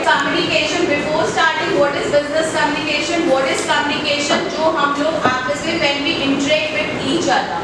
Communication before starting, what is business communication? What is communication? जो हम लोग आपस में when we interact with each other.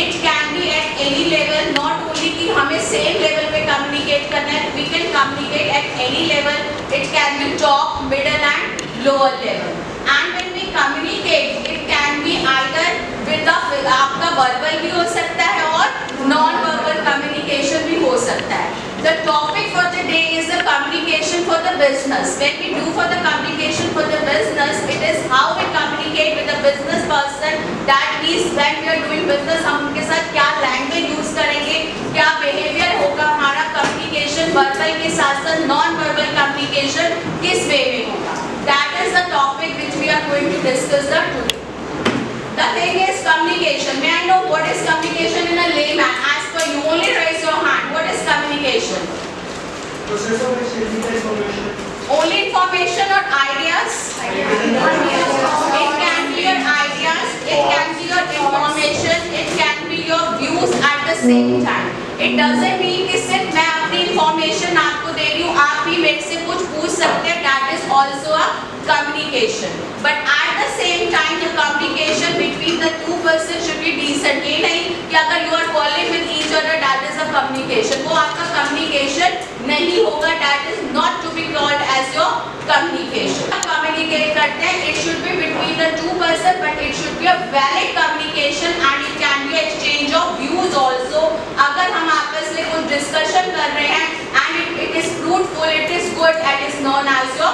It can be at any level, not only कि हमें same level पे communicate करना है. We can communicate at any level. It can be top, middle and lower level. And when we communicate, it can be either with the आपका verbal भी हो सकता है और non-verbal communication भी हो सकता है. The topic for the day is the communication for the business. When we do for the communication for the business, it is how we communicate with the business person. That means when we are doing business, हम उनके साथ क्या language use करेंगे, क्या behavior होगा हमारा communication verbal के साथ साथ non-verbal communication किस way में होगा. That is the topic which we are going to discuss today. The thing is communication. May I know what is communication in a layman? As per you, only raise your hand. What is communication? Process of exchanging information. Only information or ideas? It can be your ideas, it can be your information, it can be your views at the same time. It doesn't mean कि सिर्फ मैं अपनी information आपको दे रही हूँ, आप भी मेरे से कुछ पूछ सकते हैं. That is also a communication. But at the same time, the communication between the two persons should be decent. ये नहीं कि अगर you are calling with each other, that is a communication. वो आपका communication नहीं होगा. That is not to be called as your communication. Communicate करते हैं, it should be between the two persons, but it should be a valid communication and it can be exchange of views also. अगर हम आपस में कुछ discussion कर रहे हैं and it is fruitful, it is good, it is known as your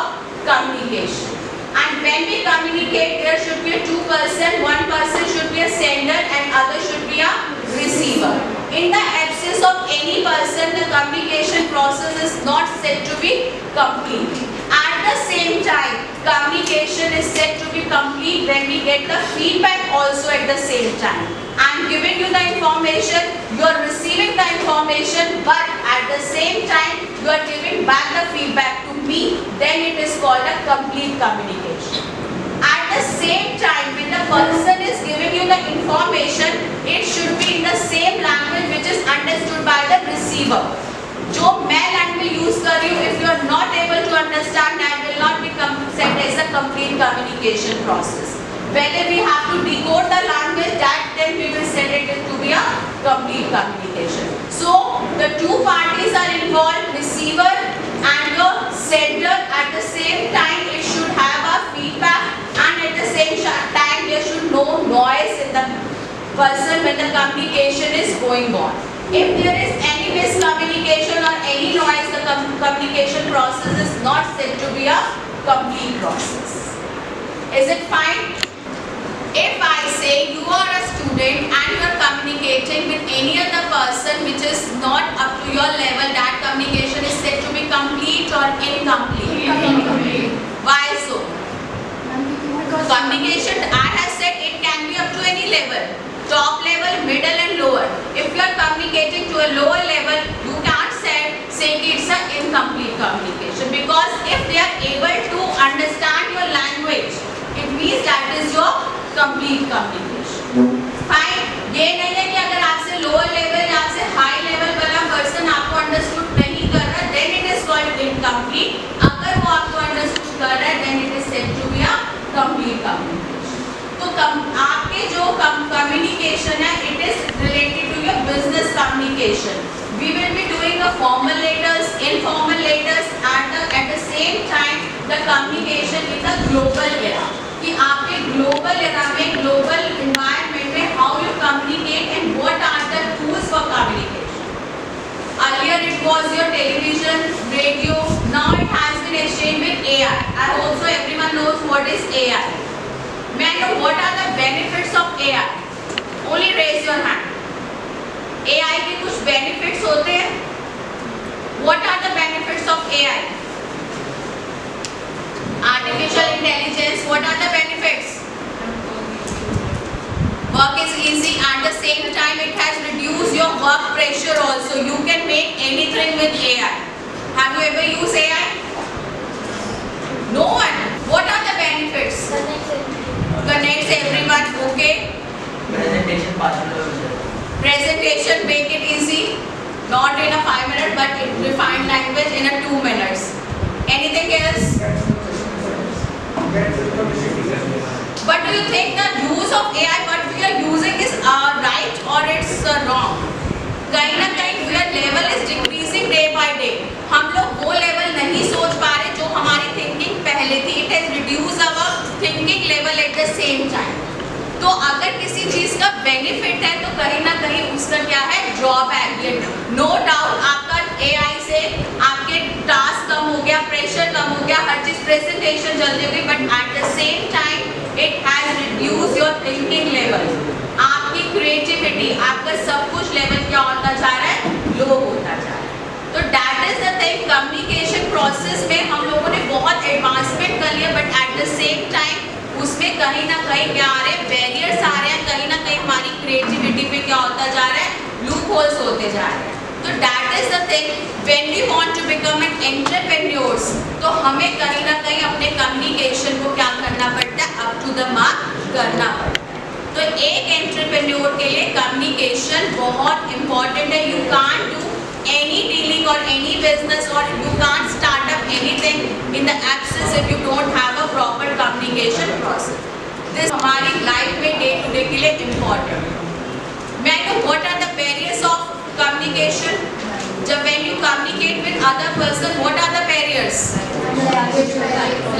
communication. And when we communicate, there should be a two person. One person should be a sender and other should be a receiver. In the absence of any person, the communication process is not said to be complete. At the same time, communication is said to be complete when we get the feedback also at the same time. I am giving you the information, you are receiving the information, but at the same time, you are giving back the feedback to me, then it is called a complete communication. At the same time, when the person is giving you the information, it should be in the same language which is understood by the receiver. जो मैं language use कर रही हूँ, if you are not able to understand, that will not be said as a complete communication process. Whether we have to decode the language, that then we will set it to be a complete communication. So the two parties are involved, receiver and the sender. At the same time, it should have a feedback, and at the same time, there should no noise in the person when the communication is going on. If there is any miscommunication or any noise, the communication process is not said to be a complete process. Is it fine? If I say you are a student and you are communicating with any other person which is not up to your level, that communication is said to be complete or incomplete? Incomplete. Why so? Communication, I have said it can be up to any level. Top level, middle and lower. If you are communicating to a lower level, you can't say it's an incomplete communication, because if they are able to understand your language, it means that is your complete communication. Fine. ये नहीं है कि अगर आपसे lower level या आपसे high level वाला person आपको understood नहीं कर रहा, then it is called incomplete. अगर वो आपको understood कर रहा है, then it is said to be a complete communication. तो आपके जो communication है, it is related to your business communication. We will be doing a formal letters, informal letters, and at the same time, the communication in the global era. कि आपके global era में, global environment में, how you communicate and what are the tools for communication. Earlier it was your television, radio. Now it has been exchanged with AI. I hope so everyone knows what is AI. May I know what are the benefits of AI? Only raise your hand. AI के कुछ benefits होते हैं. What are the benefits of AI? Artificial intelligence. What are the benefits? Work is easy. At the same time, it has reduced your work pressure also. You can make anything with AI. Have you ever used AI? No one. What are the benefits? Connects everyone. Okay. Presentation, make it easy. Not in a 5 minute, but in refined language in a 2 minutes. Anything job है। No doubt आपका AI से आपके task कम हो गया, pressure कम हो गया, हर चीज presentation जल्दी हो गई, but at the same time it has reduce your thinking level. आपकी क्रिएटिविटी, आपका सब कुछ लेवल क्या होता जा रहा है, लो होता जा रहा है। तो that is the thing, communication process में हम लोगों ने बहुत एडवांसमेंट कर लिया, but at the same time उसमें कहीं ना कहीं क्या आ रहे हैं, बैरियर्स आ रहे हैं, कहीं ना कहीं हमारी क्रिएटिविटी पे क्या होता जा रहा है, लूप होल्स होते जा रहे हैं। तो that is the thing, when we want to become an entrepreneurs, तो हमें कहीं ना कहीं अपने कम्युनिकेशन को क्या करना पड़ता है, अप टू द मार्क करना पड़ता है। तो एक एंटरप्रेन्योर के लिए कम्युनिकेशन बहुत इंपॉर्टेंट है। You can't do any dealing or any business, or you can't start up anything in the absence if you don't have a proper communication process. This हमारी लाइफ में डे टू डे के लिए important. मैं no what are the barriers of communication? जब when you communicate with other person, what are the barriers?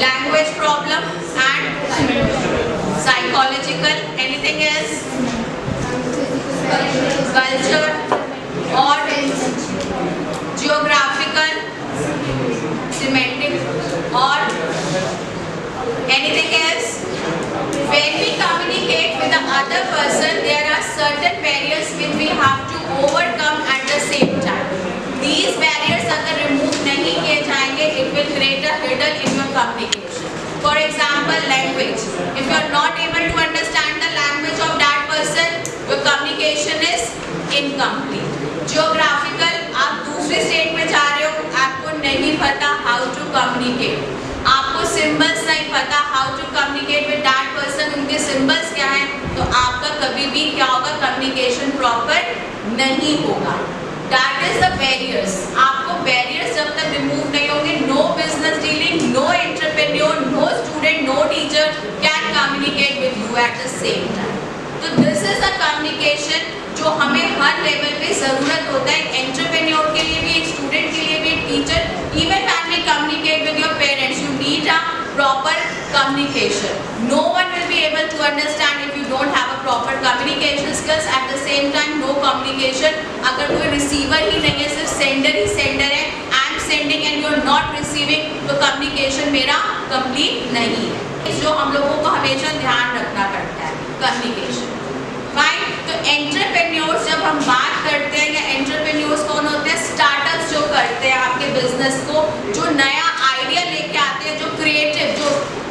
Language problem and psychological. Anything else? Culture or geographical, semantic or anything else. When we communicate with the other person, there are certain barriers which we have to overcome at the same time. These barriers अगर remove नहीं किए जाएंगे, it will create a hurdle in your communication. For example, language. If you are not able to understand the language of that person, your communication is incomplete. Geographical, आप दूसरे state में जा रहे हो, आपको नहीं पता हाउ टू कम्युनिकेट, आपको सिंबल्स नहीं पता how to communicate with that person, उनके सिंबल्स क्या हैं, तो आपका कभी भी क्या होगा, कम्युनिकेशन प्रॉपर नहीं होगा। That is the barriers. आपको बैरियर्स जब तक रिमूव नहीं होंगे, no business dealing, no entrepreneur, no student, no teacher can communicate with you at the same time. तो दिस इज द कम्युनिकेशन जो हमें हर लेवल पे ज़रूरत होता है, एंटरप्रेन्योर के लिए भी, एक स्टूडेंट के लिए भी, एक teacher, even when we communicate with your parents, you need a proper communication. No one will be able to understand if you don't have a proper communication skills. At the same time, no communication. अगर कोई receiver ही नहीं है, सिर्फ sender ही sender है, I am sending and you are not receiving, तो communication मेरा complete नहीं है। जो हम लोगों को हमेशा ध्यान रखना पड़ता है, communication. Fine? तो एंटरप्रेन्योर्स जब हम बात करते हैं, या एंटरप्रेन्योर्स कौन होते हैं, स्टार्टअप्स जो करते हैं आपके बिजनेस को, जो नया आइडिया लेके आते हैं, जो क्रिएटिव, जो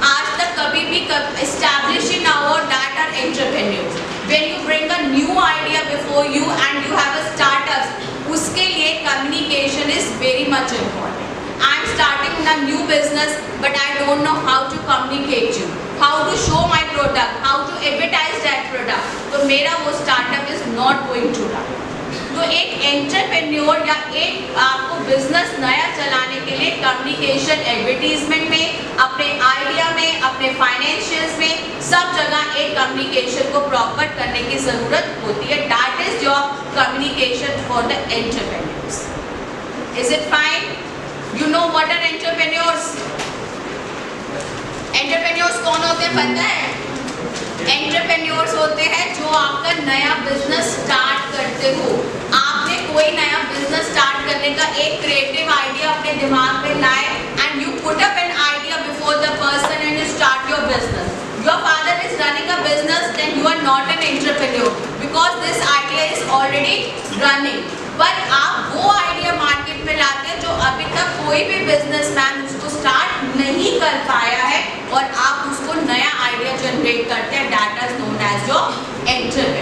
आज तक कभी भी एस्टैब्लिश ही ना हो, that are entrepreneurs. When you bring a new idea before you and you have a startup, उसके लिए communication is very much important. I am starting a new business, but I don't know how to communicate you, how to show my product, how to advertise that product. तो मेरा वो startup is not going to run. तो एक entrepreneur या एक आपको business नया चलाने के लिए कम्युनिकेशन, एडवर्टीजमेंट में, अपने आइडिया में, अपने फाइनेंशियल्स में, सब जगह एक कम्युनिकेशन को प्रॉपर करने की जरूरत होती है। That is your communication for the entrepreneurs. Is it fine? You know what are entrepreneurs? Entrepreneurs कौन होते हैं पता है? Entrepreneurs होते हैं जो आपका नया बिजनेस स्टार्ट करते हो। आपने कोई नया बिजनेस स्टार्ट करने का एक क्रिएटिव आइडिया अपने दिमाग में लाए, and you put up an idea before the person and you start your business. Your father is running a business, then you are not an entrepreneur because this idea is already running. पर आप वो idea market में लाते हैं जो अभी तक कोई भी बिजनेसमैन उसको स्टार्ट नहीं कर पाया है, और आप उसको नया आइडिया जनरेट करते हैं। That is known as your entrepreneur.